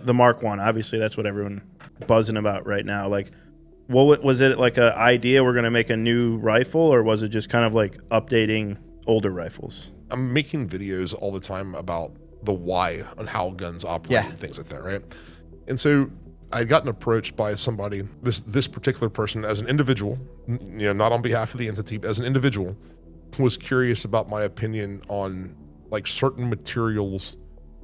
the Mark 1, obviously that's what everyone buzzing about right now. Like, what was it, like an idea we're going to make a new rifle, or was it just kind of like updating older rifles? I'm making videos all the time about the why on how guns operate and things like that, right? And so I had gotten approached by somebody, this particular person as an individual, not on behalf of the entity, as an individual, was curious about my opinion on like certain materials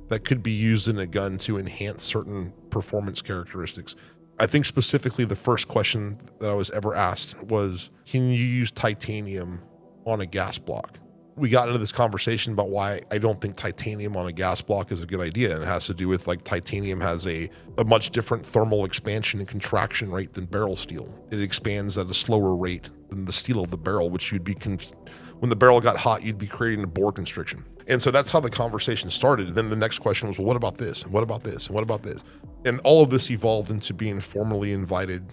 that could be used in a gun to enhance certain performance characteristics. I think specifically the first question that I was ever asked was, can you use titanium on a gas block? We got into this conversation about why I don't think titanium on a gas block is a good idea. And it has to do with like titanium has a much different thermal expansion and contraction rate than barrel steel. It expands at a slower rate than the steel of the barrel, which you'd be, when the barrel got hot, you'd be creating a bore constriction. And so that's how the conversation started. Then the next question was, well, what about this? And what about this? And what about this? And all of this evolved into being formally invited,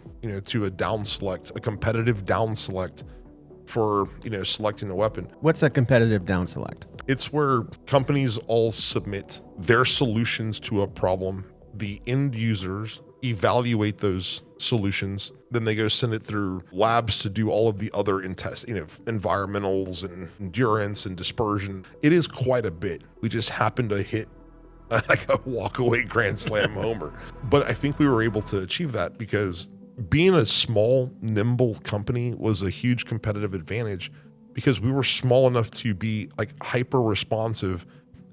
to a down select, a competitive down select for, selecting a weapon. What's a competitive down select? It's where companies all submit their solutions to a problem. The end users evaluate those solutions. Then they go send it through labs to do all of the other environmentals and endurance and dispersion. It is quite a bit. We just happened to hit like a walk-away grand slam homer. But I think we were able to achieve that because being a small, nimble company was a huge competitive advantage because we were small enough to be like hyper responsive,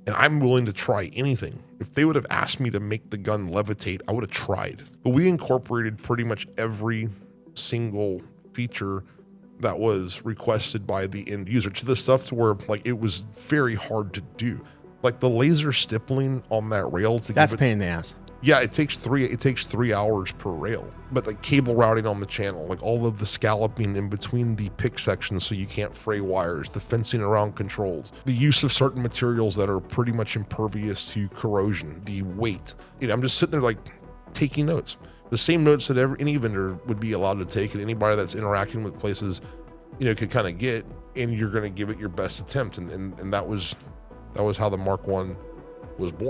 and I'm willing to try anything. If they would have asked me to make the gun levitate, I would have tried. But we incorporated pretty much every single feature that was requested by the end user to the stuff to where like it was very hard to do. Like the laser stippling on that rail to that's a pain in the ass. Yeah, it takes 3 hours per rail. But like cable routing on the channel, like all of the scalloping in between the pick sections so you can't fray wires, the fencing around controls, the use of certain materials that are pretty much impervious to corrosion, the weight. I'm just sitting there like taking notes. The same notes that any vendor would be allowed to take and anybody that's interacting with places, could kind of get, and you're going to give it your best attempt. And that was how the Mark 1 was born.